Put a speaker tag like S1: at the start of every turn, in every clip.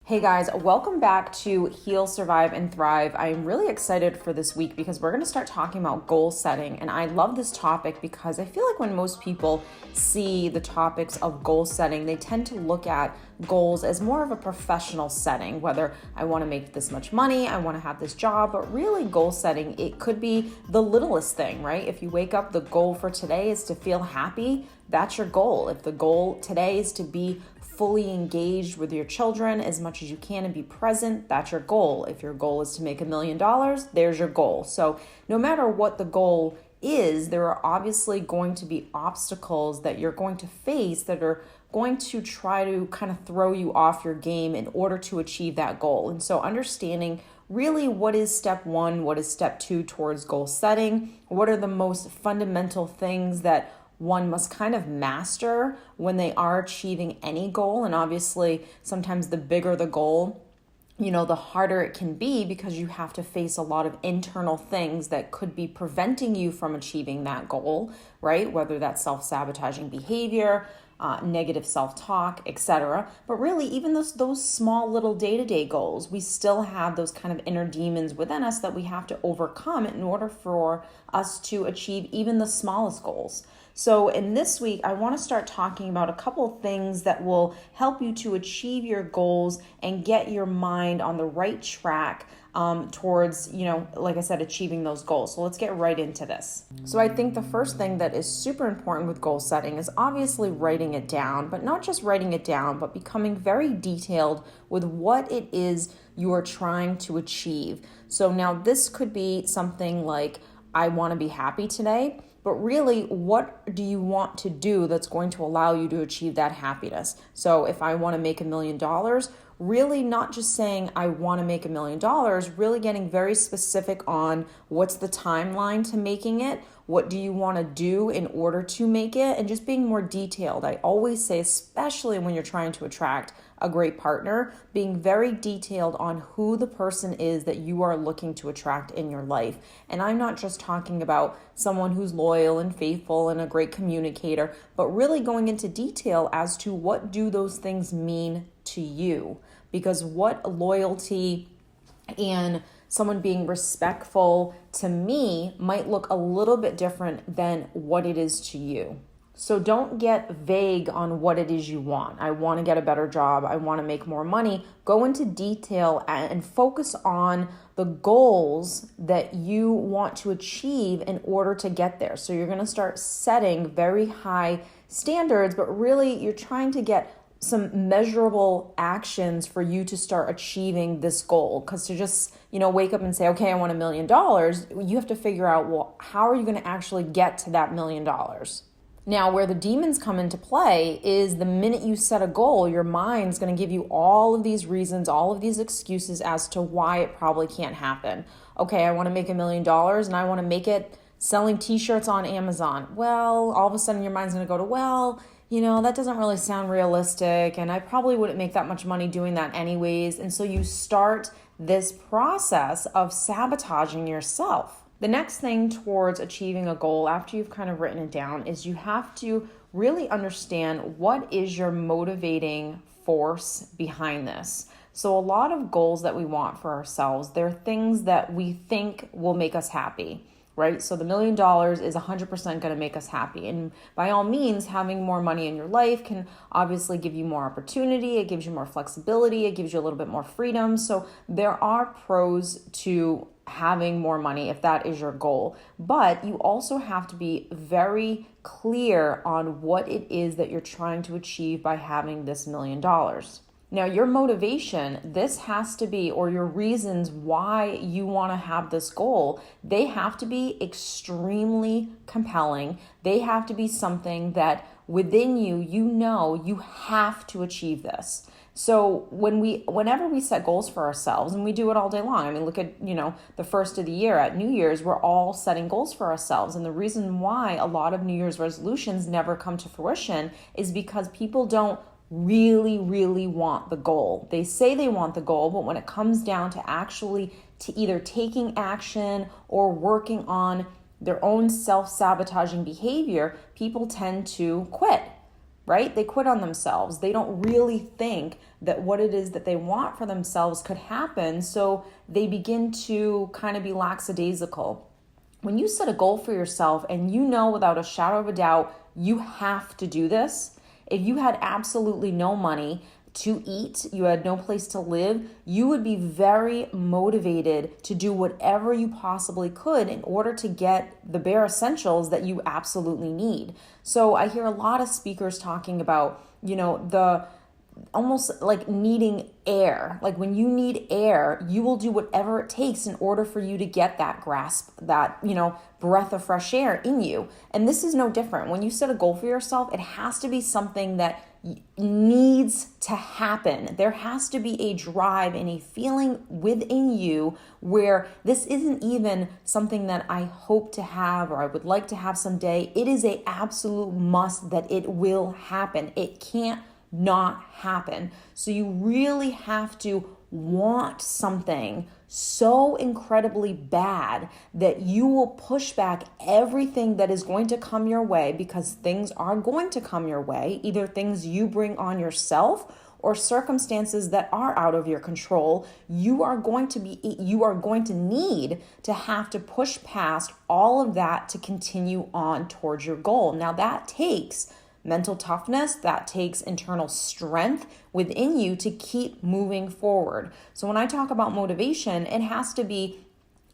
S1: Hey guys, welcome back to Heal, Survive, and Thrive. I'm really excited for this week because we're going to start talking about goal setting. And I love this topic because I feel like when most people see the topics of goal setting, they tend to look at goals as more of a professional setting, whether I want to make this much money, I want to have this job, but really goal setting, it could be the littlest thing, right? If you wake up, the goal for today is to feel happy, that's your goal. If the goal today is to be fully engaged with your children as much as you can and be present, that's your goal. If your goal is to make $1 million, there's your goal. So no matter what the goal is, there are obviously going to be obstacles that you're going to face that are going to try to kind of throw you off your game in order to achieve that goal. And so understanding really what is step one, what is step two towards goal setting, what are the most fundamental things that one must kind of master when they are achieving any goal. And obviously, sometimes the bigger the goal, the harder it can be because you have to face a lot of internal things that could be preventing you from achieving that goal, right? Whether that's self-sabotaging behavior, negative self-talk, etc. But really, even those small little day-to-day goals, we still have those kind of inner demons within us that we have to overcome in order for us to achieve even the smallest goals. So in this week, I want to start talking about a couple things that will help you to achieve your goals and get your mind on the right track towards, like I said, achieving those goals. So let's get right into this. So I think the first thing that is super important with goal setting is obviously writing it down, but not just writing it down, but becoming very detailed with what it is you are trying to achieve. So now this could be something like, I want to be happy today. But really, what do you want to do that's going to allow you to achieve that happiness? So if I want to make $1 million, really not just saying I want to make $1 million, really getting very specific on what's the timeline to making it, what do you want to do in order to make it, and just being more detailed. I always say, especially when you're trying to attract a great partner, being very detailed on who the person is that you are looking to attract in your life. And I'm not just talking about someone who's loyal and faithful and a great communicator, but really going into detail as to what do those things mean to you. Because what loyalty and someone being respectful to me might look a little bit different than what it is to you. So don't get vague on what it is you want. I want to get a better job. I want to make more money. Go into detail and focus on the goals that you want to achieve in order to get there. So you're going to start setting very high standards, but really you're trying to get some measurable actions for you to start achieving this goal. Because to just, wake up and say, okay, I want $1 million, you have to figure out, well, how are you going to actually get to that $1 million? Now, where the demons come into play is the minute you set a goal, your mind's going to give you all of these reasons, all of these excuses as to why it probably can't happen. Okay, I want to make $1 million and I want to make it selling t-shirts on Amazon. Well, all of a sudden your mind's going to go to, that doesn't really sound realistic and I probably wouldn't make that much money doing that anyways. And so you start this process of sabotaging yourself. The next thing towards achieving a goal after you've kind of written it down is you have to really understand what is your motivating force behind this. So a lot of goals that we want for ourselves, they're things that we think will make us happy, right? So the $1 million is 100% going to make us happy. And by all means, having more money in your life can obviously give you more opportunity. It gives you more flexibility. It gives you a little bit more freedom. So there are pros to having more money if that is your goal. But you also have to be very clear on what it is that you're trying to achieve by having this $1 million. Now, your motivation, this has to be, or your reasons why you want to have this goal, they have to be extremely compelling. They have to be something that within you, you have to achieve this. So whenever we set goals for ourselves, and we do it all day long. I mean, look at, the first of the year at New Year's, we're all setting goals for ourselves. And the reason why a lot of New Year's resolutions never come to fruition is because people don't really, really want the goal. They say they want the goal, but when it comes down to actually to either taking action or working on their own self-sabotaging behavior, people tend to quit. right? They quit on themselves. They don't really think that what it is that they want for themselves could happen. So they begin to kind of be lackadaisical. When you set a goal for yourself and you know without a shadow of a doubt, you have to do this. If you had absolutely no money to eat, you had no place to live, you would be very motivated to do whatever you possibly could in order to get the bare essentials that you absolutely need. So I hear a lot of speakers talking about, the almost like needing air. Like when you need air, you will do whatever it takes in order for you to get that grasp, that, breath of fresh air in you. And this is no different. When you set a goal for yourself, it has to be something that needs to happen. There has to be a drive and a feeling within you where this isn't even something that I hope to have or I would like to have someday. It is an absolute must that it will happen. It can't not happen. So you really have to want something so incredibly bad that you will push back everything that is going to come your way, because things are going to come your way, either things you bring on yourself or circumstances that are out of your control. You are going to need to have to push past all of that to continue on towards your goal. Now that takes mental toughness, that takes internal strength within you to keep moving forward. So when I talk about motivation, it has to be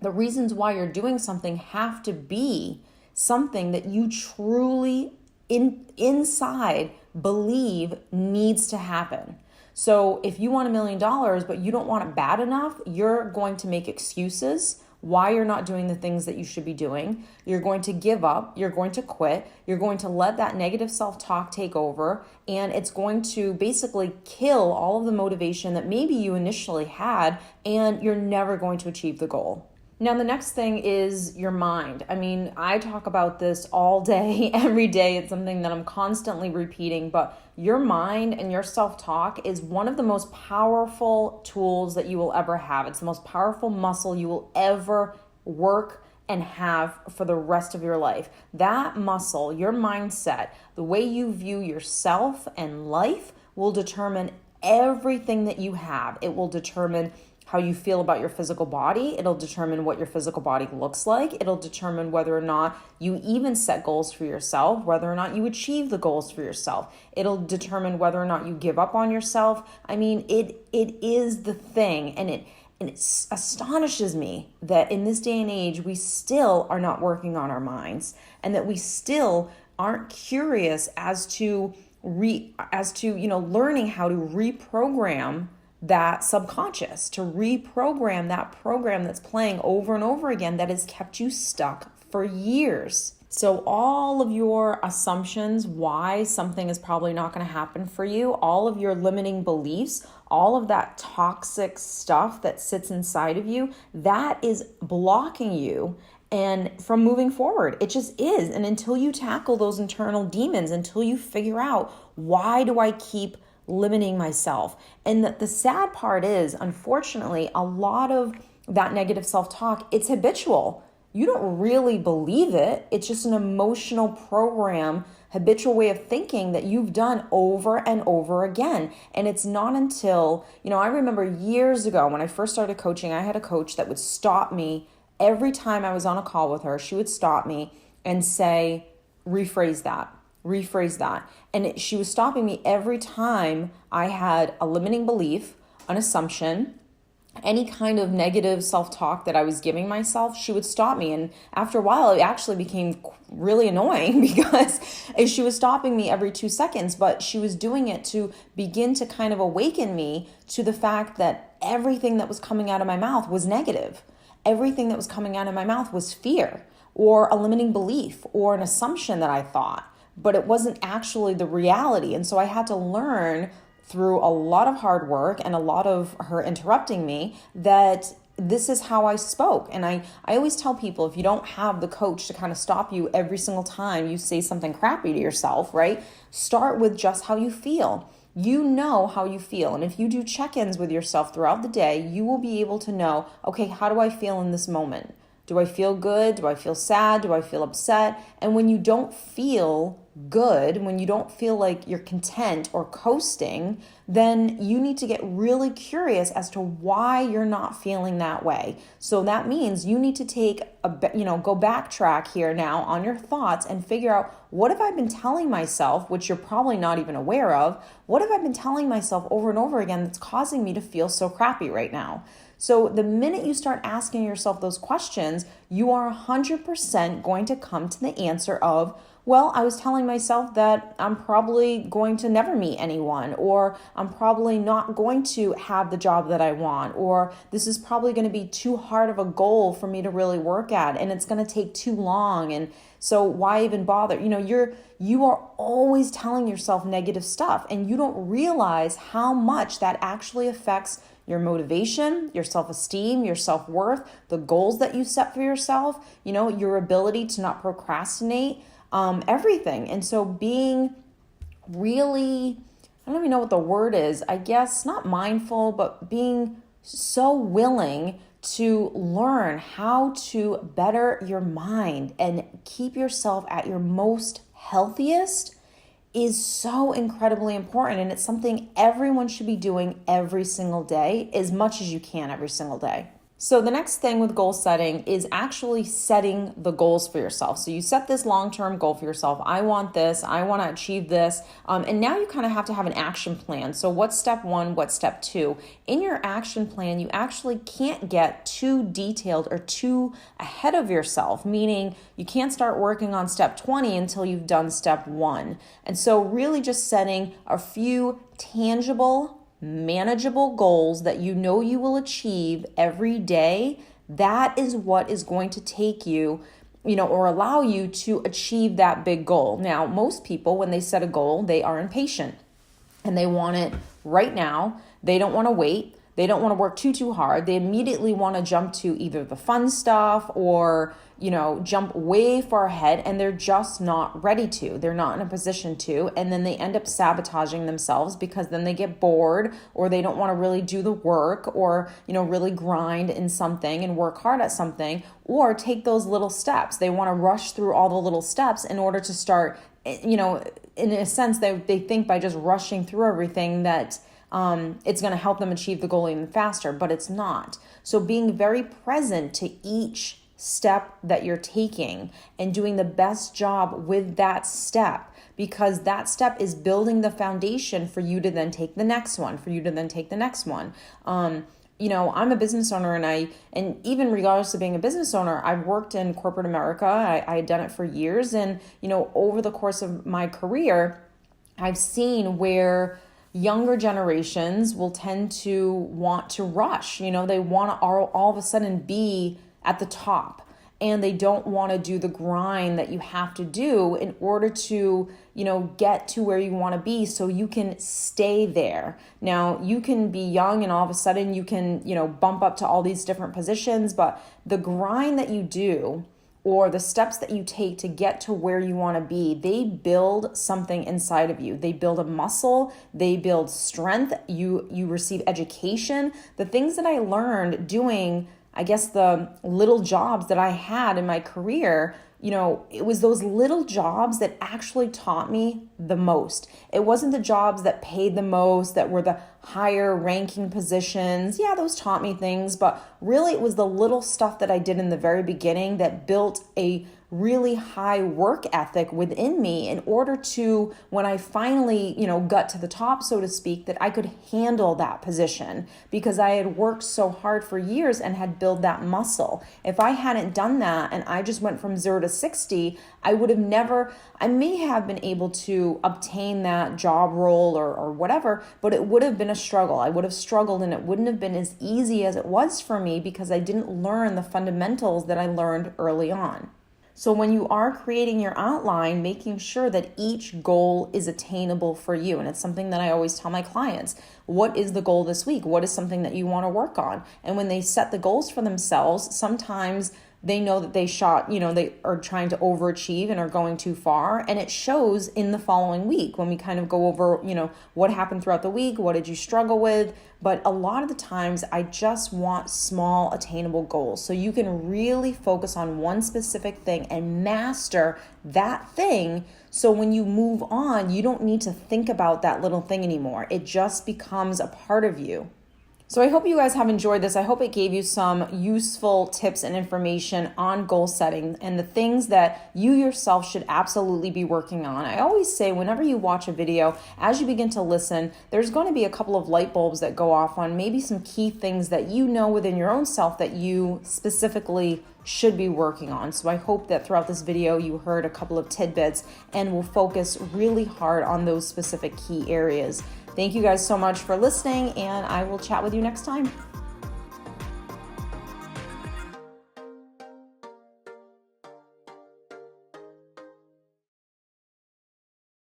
S1: the reasons why you're doing something have to be something that you truly inside believe needs to happen. So if you want $1 million, but you don't want it bad enough, you're going to make excuses why you're not doing the things that you should be doing. You're going to give up. You're going to quit. You're going to let that negative self-talk take over, and it's going to basically kill all of the motivation that maybe you initially had, and you're never going to achieve the goal. Now, the next thing is your mind. I mean, I talk about this all day, every day. It's something that I'm constantly repeating, but your mind and your self-talk is one of the most powerful tools that you will ever have. It's the most powerful muscle you will ever work and have for the rest of your life. That muscle, your mindset, the way you view yourself and life will determine everything that you have. It will determine how you feel about your physical body. It'll determine what your physical body looks like. It'll determine whether or not you even set goals for yourself, whether or not you achieve the goals for yourself. It'll determine whether or not you give up on yourself. I mean, it is the thing, and it astonishes me that in this day and age, we still are not working on our minds, and that we still aren't curious as to learning how to reprogram that subconscious, to reprogram that program that's playing over and over again that has kept you stuck for years. So all of your assumptions why something is probably not going to happen for you, all of your limiting beliefs, all of that toxic stuff that sits inside of you, that is blocking you and from moving forward. It just is. And until you tackle those internal demons, until you figure out, why do I keep limiting myself? And the sad part is, unfortunately, a lot of that negative self-talk, it's habitual. You don't really believe it. It's just an emotional program, habitual way of thinking that you've done over and over again. And it's not until, I remember years ago when I first started coaching, I had a coach that would stop me every time I was on a call with her. She would stop me and say, rephrase that. And she was stopping me every time I had a limiting belief, an assumption, any kind of negative self-talk that I was giving myself. She would stop me. And after a while, it actually became really annoying because she was stopping me every 2 seconds, but she was doing it to begin to kind of awaken me to the fact that everything that was coming out of my mouth was negative. Everything that was coming out of my mouth was fear or a limiting belief or an assumption that I thought, but it wasn't actually the reality. And so I had to learn through a lot of hard work and a lot of her interrupting me that this is how I spoke. And I always tell people, if you don't have the coach to kind of stop you every single time you say something crappy to yourself, right? Start with just how you feel. You know how you feel. And if you do check-ins with yourself throughout the day, you will be able to know, okay, how do I feel in this moment? Do I feel good? Do I feel sad? Do I feel upset? And when you don't feel good, when you don't feel like you're content or coasting, then you need to get really curious as to why you're not feeling that way. So that means you need to go backtrack here now on your thoughts and figure out, what have I been telling myself, which you're probably not even aware of? What have I been telling myself over and over again that's causing me to feel so crappy right now? So the minute you start asking yourself those questions, you are 100% going to come to the answer of, well, I was telling myself that I'm probably going to never meet anyone, or I'm probably not going to have the job that I want, or this is probably going to be too hard of a goal for me to really work at, and it's going to take too long, and so why even bother? You are always telling yourself negative stuff, and you don't realize how much that actually affects your motivation, your self-esteem, your self-worth, the goals that you set for yourself, your ability to not procrastinate, everything. And so being really, I don't even know what the word is, I guess not mindful, but being so willing to learn how to better your mind and keep yourself at your most healthiest is so incredibly important. And it's something everyone should be doing every single day, as much as you can every single day. So the next thing with goal setting is actually setting the goals for yourself. So you set this long-term goal for yourself. I want this, I want to achieve this. And now you kind of have to have an action plan. So what's step 1, what's step 2? In your action plan, you actually can't get too detailed or too ahead of yourself, meaning you can't start working on step 20 until you've done step 1. And so really just setting a few tangible, manageable goals that you know you will achieve every day, that is what is going to take you, or allow you to achieve that big goal. Now, most people, when they set a goal, they are impatient and they want it right now. They don't want to wait. They don't want to work too hard. They immediately want to jump to either the fun stuff or, jump way far ahead, and they're just not ready to. They're not in a position to, and then they end up sabotaging themselves because then they get bored, or they don't want to really do the work, or, really grind in something and work hard at something, or take those little steps. They want to rush through all the little steps in order to start, in a sense, they think by just rushing through everything that it's going to help them achieve the goal even faster, but it's not. So being very present to each step that you're taking and doing the best job with that step, because that step is building the foundation for you to then take the next one, I'm a business owner, and even regardless of being a business owner, I've worked in corporate America. I had done it for years. And, over the course of my career, I've seen where younger generations will tend to want to rush. They want to all of a sudden be at the top, and they don't want to do the grind that you have to do in order to, get to where you want to be so you can stay there. Now, you can be young and all of a sudden you can, bump up to all these different positions, but the grind that you do, or the steps that you take to get to where you want to be, they build something inside of you. They build a muscle, they build strength, you receive education. The things that I learned doing, I guess, the little jobs that I had in my career, it was those little jobs that actually taught me the most. It wasn't the jobs that paid the most, that were the higher ranking positions. Yeah, those taught me things, but really it was the little stuff that I did in the very beginning that built a really high work ethic within me in order to, when I finally, got to the top, so to speak, that I could handle that position because I had worked so hard for years and had built that muscle. If I hadn't done that and I just went from 0 to 60, I may have been able to obtain that job role or whatever, but it would have been a struggle. I would have struggled, and it wouldn't have been as easy as it was for me because I didn't learn the fundamentals that I learned early on. So when you are creating your outline, making sure that each goal is attainable for you. And it's something that I always tell my clients. What is the goal this week? What is something that you want to work on? And when they set the goals for themselves, sometimes they know that they shot, they are trying to overachieve and are going too far. And it shows in the following week when we kind of go over, what happened throughout the week, what did you struggle with? But a lot of the times I just want small attainable goals. So you can really focus on one specific thing and master that thing. So when you move on, you don't need to think about that little thing anymore. It just becomes a part of you. So I hope you guys have enjoyed this. I hope it gave you some useful tips and information on goal setting and the things that you yourself should absolutely be working on. I always say whenever you watch a video, as you begin to listen, there's going to be a couple of light bulbs that go off on maybe some key things that you know within your own self that you specifically should be working on. So I hope that throughout this video you heard a couple of tidbits and will focus really hard on those specific key areas. Thank you guys so much for listening, and I will chat with you next time.